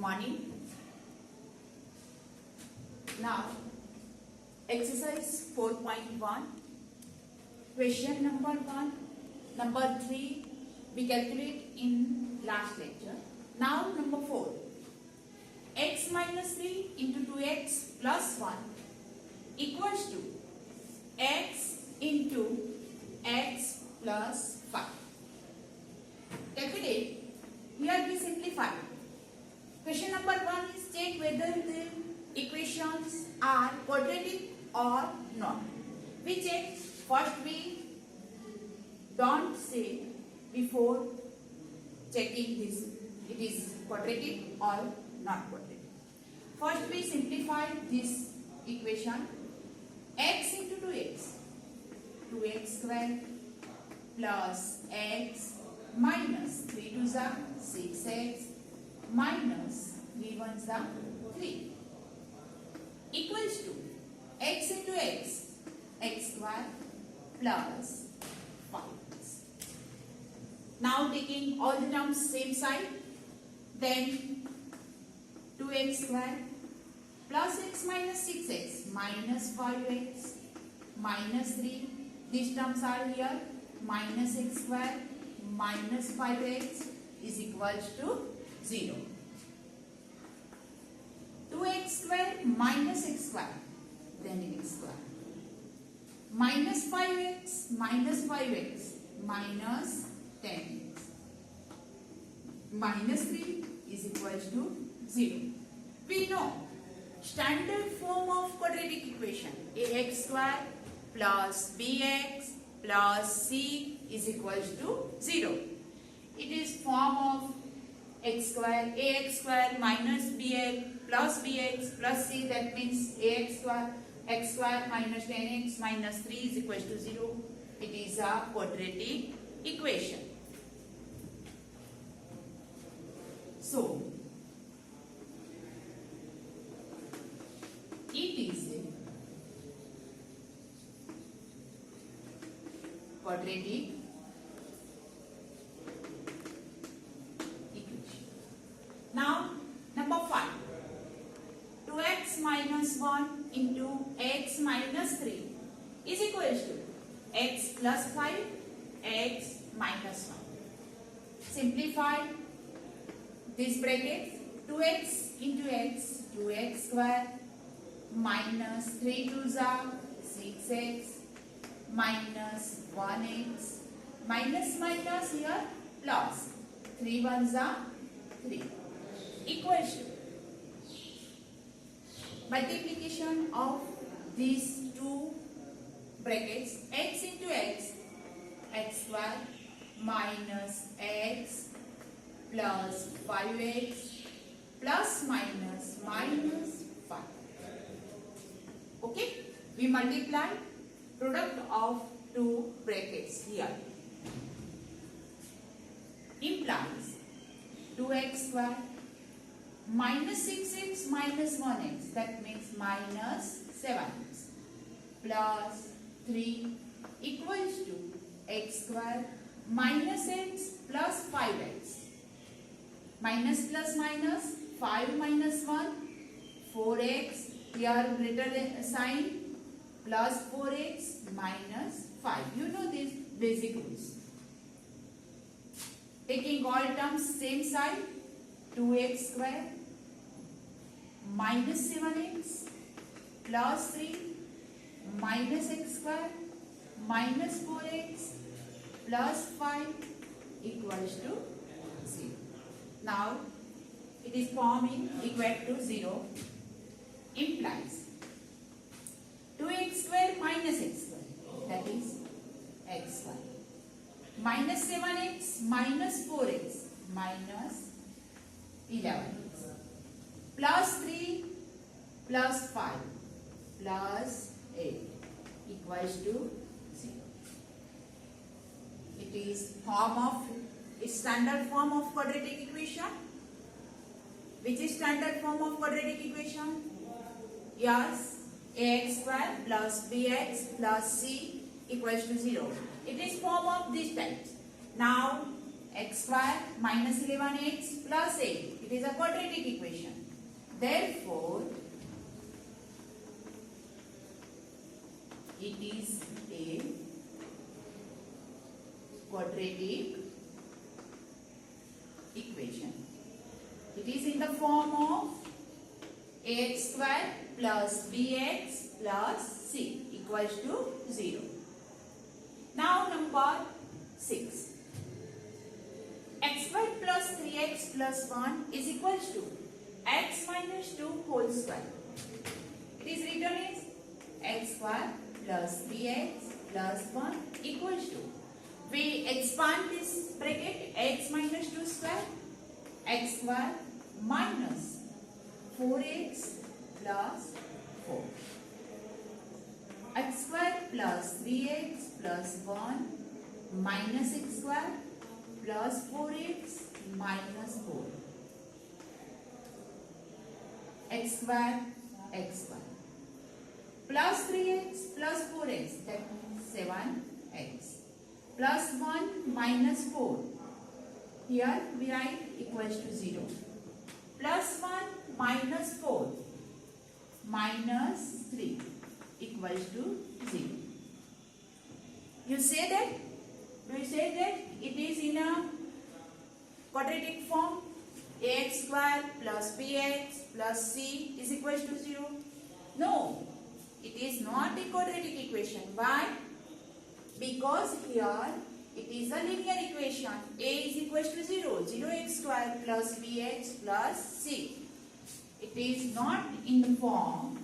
morning. Now, exercise 4.1, question number 1, number 3, we calculate in last lecture. Now, number 4, x minus 3 into 2x plus 1 equals to x into x plus 5. Calculate. Here we simplify. Question number 1 is check whether the equations are quadratic or not. We check. First we don't say before checking this it is quadratic or not quadratic. First we simplify this equation. X into 2x. 2x square plus x minus 3 to the 6x minus 3 1 the 3 equals to x into x, x square plus 5. Now taking all the terms same side, then 2x square plus x minus 6x minus 5x minus 3. These terms are here, minus x square minus 5x is equals to 0. 2x square minus x square, then x square. Minus 5x minus 5x minus 10x. Minus 3 is equals to 0. We know standard form of quadratic equation, ax square plus bx plus c is equals to 0. It is form of x square, ax square minus bx plus c, that means ax square, x square minus 10x minus 3 is equals to 0. It is a quadratic equation. So, it is a quadratic equation. Now, number 5. 2x minus 1 into x minus 3 is equals to x plus 5, x minus 1. Simplify this bracket. 2x into x, 2x square minus 3 to the 6x minus 1x minus minus here plus 3 1 the 3 equals to multiplication of these two brackets, x into x, x square minus x plus 5x plus minus minus 5. Okay, we multiply product of two brackets here. Implies 2x square minus 6x minus 1x, that means minus 7x plus 3 equals to x square minus x plus 5x. Minus plus minus, 5 minus 1, 4x, here greater sign, plus 4x minus 5. You know these basic rules. Taking all terms same side, 2x square minus 7x plus 3 minus x square minus 4x plus 5 equals to 0. Now it is forming equal to 0. Implies 2x square minus x square, that is x square, minus 7x minus 4x minus 11x plus 3 plus 5 plus 8 equals to 0. It is standard form of quadratic equation. Which is standard form of quadratic equation? Yes, ax square plus bx plus c equals to 0. It is form of this type. Now x square minus 11x plus 8 It is a quadratic equation. Therefore, it is a quadratic equation. It is in the form of ax square plus bx plus c equals to 0. Now number 6. X square plus 3x plus 1 is equals to x minus 2 whole square. It is written as x square plus 3x plus 1 equals to. We expand this bracket, x minus 2 square, x square minus 4x plus 4. X square plus 3x plus 1 minus x square plus 4x minus 4. X square plus 3x plus 4x, that means 7x plus 1 minus 4. Here we write equals to 0. Plus 1 minus 4 minus 3 equals to 0. You say that? Do you say that it is in a quadratic form? Ax square plus bx plus c is equals to 0? No, it is not a quadratic equation. Why? Because here it is a linear equation. A is equals to 0. 0x square plus bx plus c. It is not in the form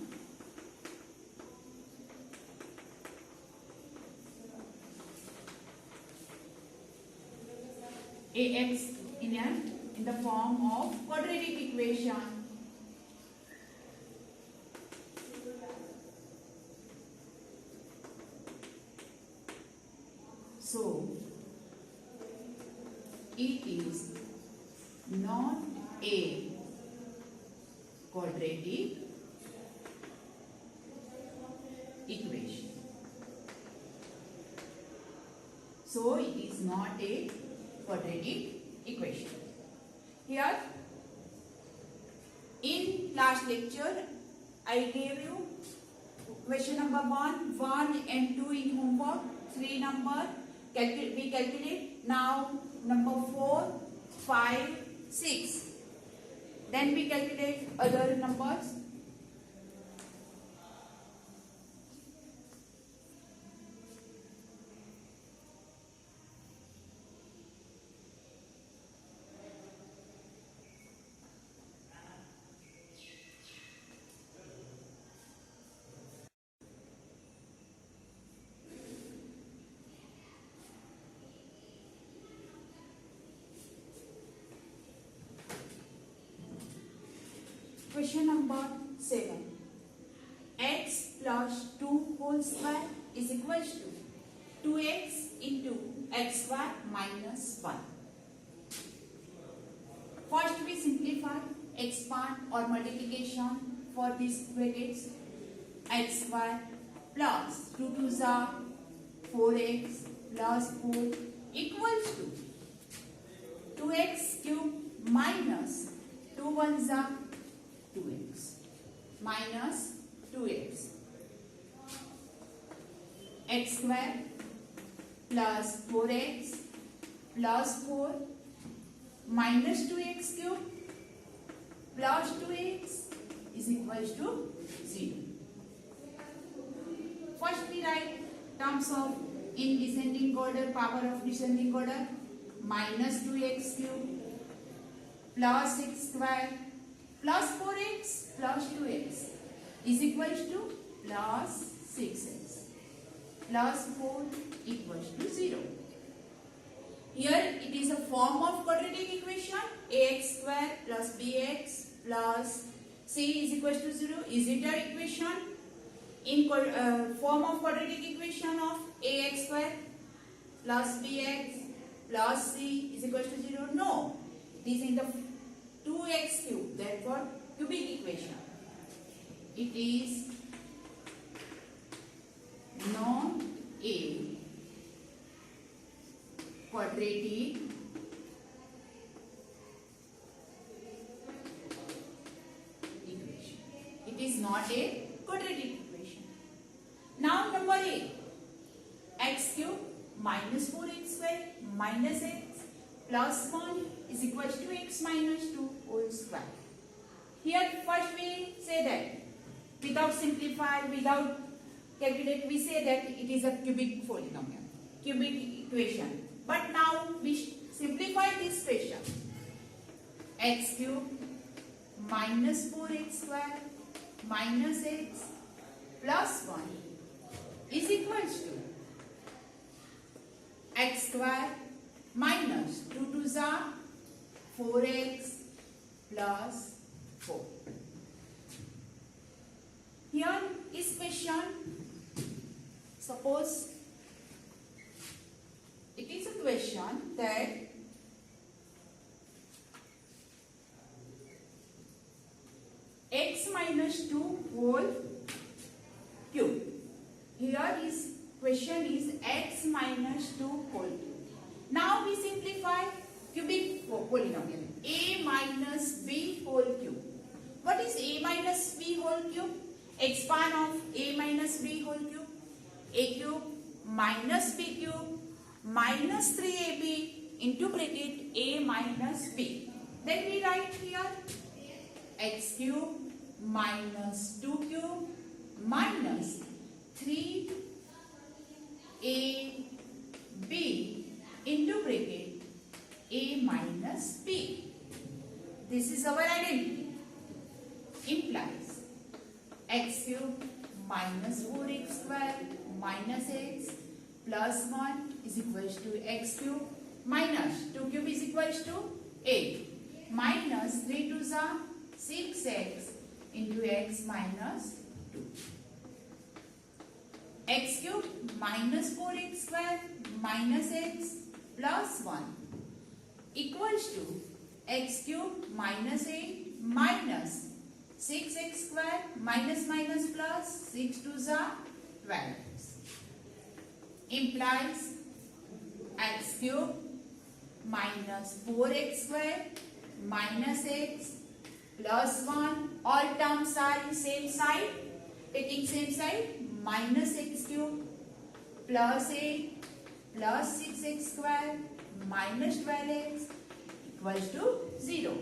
ax in the form of quadratic equation. So it is not a quadratic equation. So it is not a quadratic equation. Here in last lecture I gave you question number 1 and 2 in homework. 3 number we calculate. Now number 4, 5, 6. Then we calculate other numbers. Question number 7. X plus 2 whole square is equals to 2x into x square minus 1. First we simplify, expand or multiplication for these brackets. X square plus 2 2s are 4x plus 4 equals to 2x cube minus 2 1s are 2x minus 2x. X square plus 4x plus 4 minus 2x cube plus 2x is equals to 0. First we write terms of in descending order, power of descending order, minus 2x cube plus x square plus 4x plus 2x is equals to plus 6x plus 4 equals to 0. Here it is a form of quadratic equation. Ax square plus bx plus c is equals to 0. Is it a equation in form of quadratic equation of ax square plus bx plus c is equals to 0? No. It is in the 2x cube, therefore cubic equation. It is not a quadratic not a quadratic equation. Now number 8, x cube minus 4x square minus x plus 1 is equal to x minus 2 whole square. Here first we say that without simplify, without calculate, we say that it is a cubic polynomial, cubic equation. But now we simplify this equation. X cube minus 4x square minus x plus 1 is equal to x square minus 2 to the 4x plus 4. Here is question. Suppose it is a question that x minus 2 whole cube. Here is question is x minus 2 whole cube. Now we simplify cubic polynomial a minus b whole cube. What is a minus b whole cube? Expand of a minus b whole cube. A cube minus b cube minus 3ab into bracket a minus b. Then we write here x cube minus 2 cube minus 3ab into bracket a minus b. This is our identity. Implies x cube minus 4x square minus x plus 1 is equal to x cube minus 2 cube is equal to 8 minus 3 to the 6x into x minus 2. X cube minus 4x square minus x plus 1 equals to x cube minus 8 minus 6x square minus minus plus 6 to the 12 implies x cube minus 4x square minus x plus 1, all terms are in same side, taking same side, minus x cube plus 8 plus 6x square minus 12x equals to 0.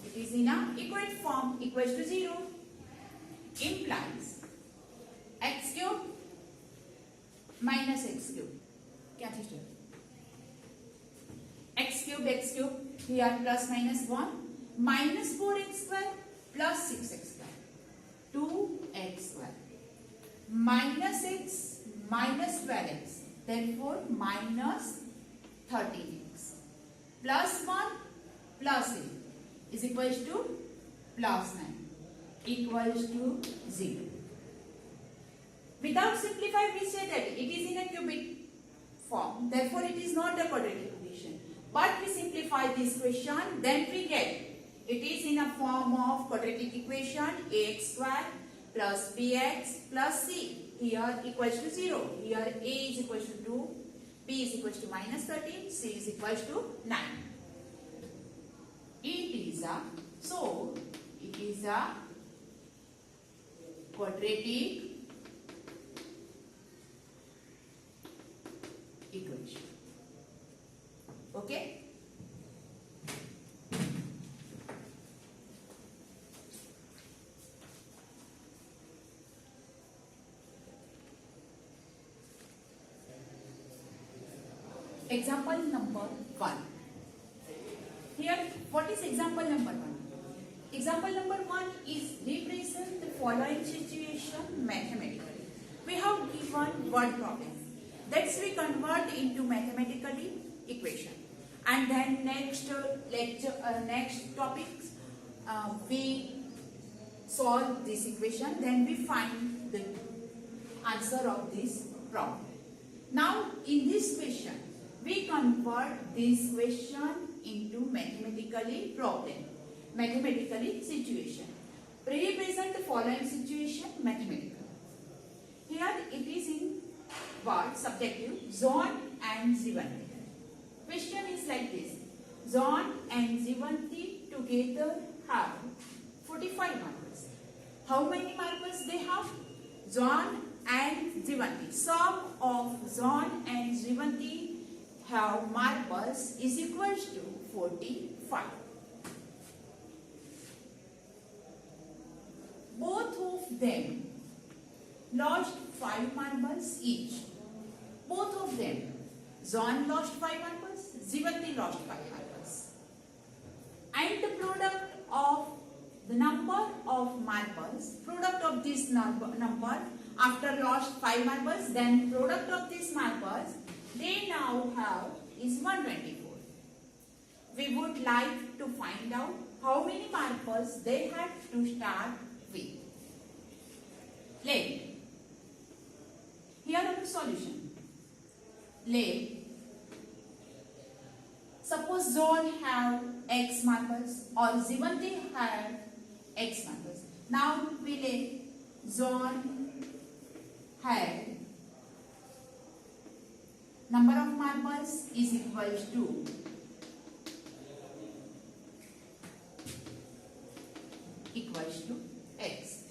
It is in a equate form, equals to 0. Implies x cube minus x cube. क्या चीज़ है? x cube here plus minus 1 minus 4x square plus 6x square 2x square minus x minus 12x, therefore minus 13x plus 1 plus 8 is equals to plus 9 equals to 0. Without simplify, we say that it is in a cubic form, therefore it is not a quadratic equation. But we simplify this question, then we get it is in a form of quadratic equation ax square plus bx plus c. Here equals to 0. Here a is equals to 2, b is equals to minus 13, c is equals to 9. It is a quadratic equation. Okay? Example number 1. Here, what is example number 1? Example number 1 is represent the following situation mathematically. We have given word problem. That's we convert into mathematically equation. And then next topics, we solve this equation. Then we find the answer of this problem. Now, in this question, we convert this question into mathematically problem, mathematically situation. Represent the following situation mathematically. Here it is in word subjective John and Zivanti. Question is like this: John and Zivanti together have 45 marbles. How many marbles they have? John and Jivanti. Sum of John and Jivanti have marbles is equals to 45. Both of them lost 5 marbles each. Both of them. John lost 5 marbles, Jivanti lost 5 marbles. And the product of the number of marbles, product of this number after lost 5 marbles, then product of these marbles they now have is 124. We would like to find out how many marbles they had to start with. Let here are the solution. Let suppose John have X marbles or Jivanti have X marbles. Now we let John have number of marbles is equals to X.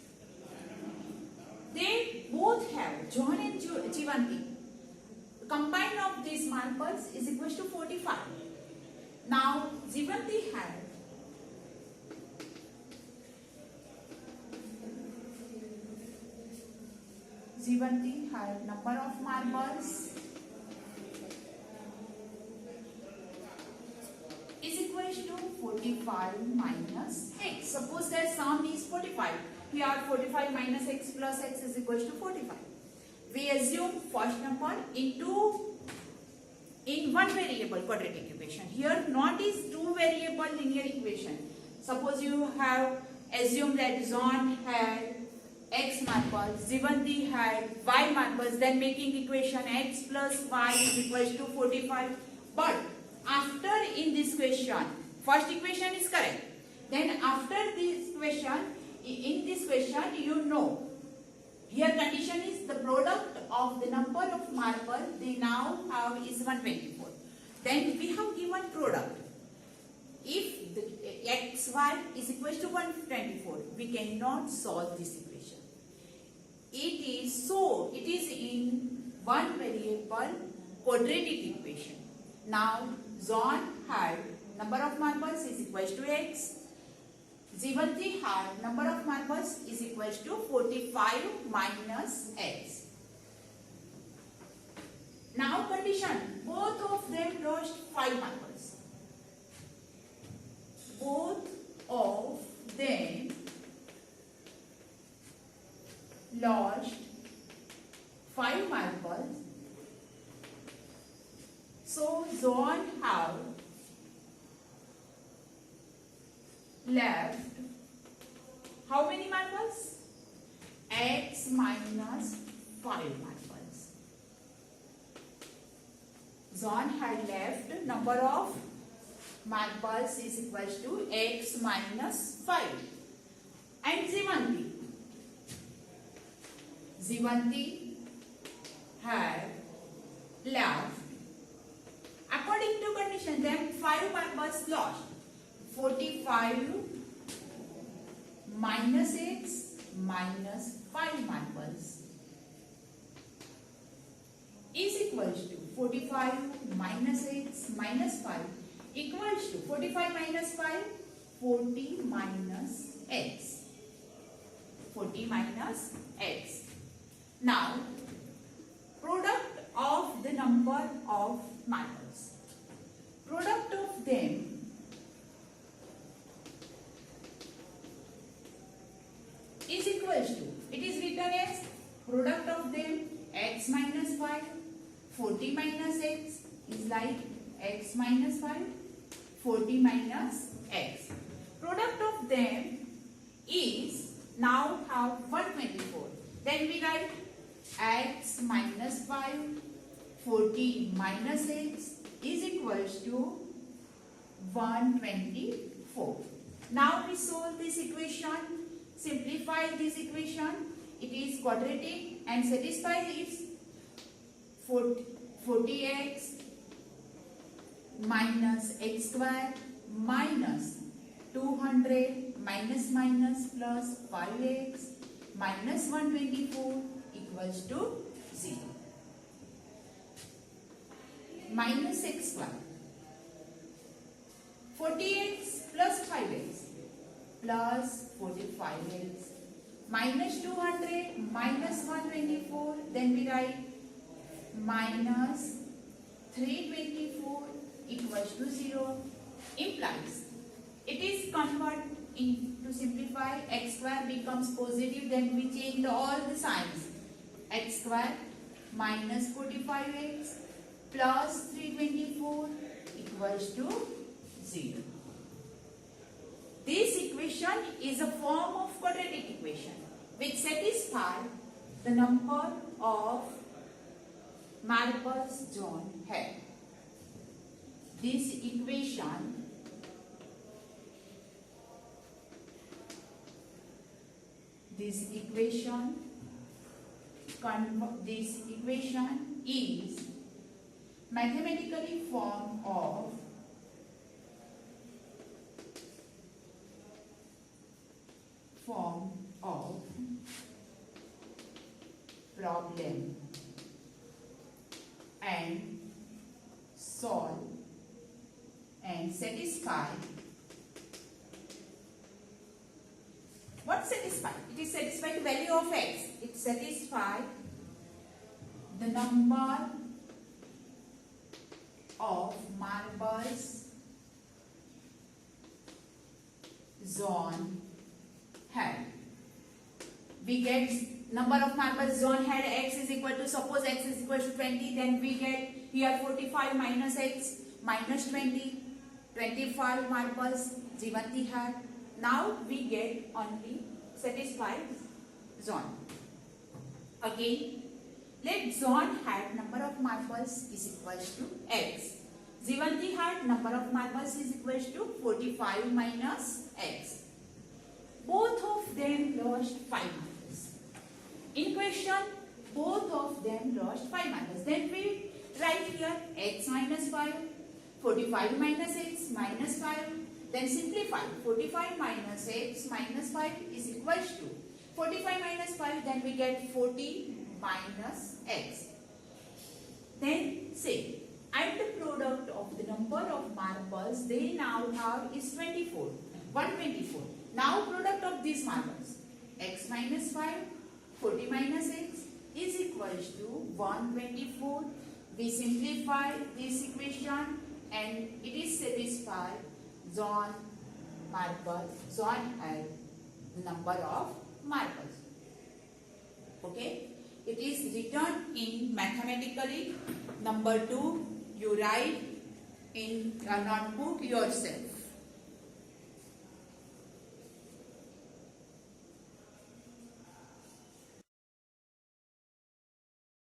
They both have John and Jivanti. Combine of these marbles is equals to 45. Now Jivanti had number of marbles is equals to 45 minus X. Suppose their sum is 45. Here 45 minus X plus X is equals to 45. We assume first number in one variable quadratic equation. Here not is two variable linear equation. Suppose you have assumed that John had X marbles, Jivanti had Y marbles, then making equation X plus Y is equals to 45. But after in this question, first equation is correct. Then after this question, in this question you know, here condition is the product of the number of marble they now have is 124. Then we have given product. If the xy is equal to 124, we cannot solve this equation. It is in one variable quadratic equation. Now John had number of marbles is equal to X. Jivanti had number of marbles is equal to 45 minus X. Now condition, both of them lost 5 marbles. Both of them lost 5 marbles. So John have left how many marbles? X minus 5 marbles. John had left number of marbles is equal to X minus 5. And Jivanti had left, according to condition, then 5 marbles lost. 45 minus X minus 5 marbles is equals to 45 minus X minus 5 equals to 45 minus 5, 40 minus X. 40 minus X. Now, product of the number of marbles. Product of them is equals to, it is written as product of them X minus 5, 40 minus X is like X minus 5, 40 minus X. Product of them is now have 124. Then we write X minus 5, 40 minus X is equals to 124. Now we solve this equation, simplify this equation. It is quadratic and satisfy its 40x minus x square minus 200 minus minus plus 5x minus 124 equals to 0. Minus x square. 40x plus 5x plus 45x minus 200 minus 124, then we write minus 324 equals to 0, implies it is convert to simplify, x square becomes positive, then we change all the signs. X square minus 45x plus 324 equals to 0. This equation is a form of quadratic equation which satisfies the number of marbles John had. This equation is mathematically form of problem and solve and satisfy. What satisfy? It is satisfy the value of x. It satisfies the number of marbles John had. We get number of marbles John had, x is equal to, suppose x is equal to 20, then we get here 45 minus x minus 20, 25 marbles Jivanti had. Now we get only satisfied John. Again, let John had number of marbles is equals to x. Jivanti had number of marbles is equals to 45 minus x. Both of them lost 5 marbles. In question, both of them lost 5 marbles. Then we write here x minus 5, 45 minus x minus 5. Then simplify. 45 minus x minus 5 is equals to 45 minus 5. Then we get 40 minus x. Then say, and the product of the number of marbles they now have is 24. 124. Now product of these marbles, x minus 5, 40 minus x is equals to 124. We simplify this equation and it is satisfied John had the number of marbles. Okay, it is written in mathematically. Number 2 you write in your notebook yourself.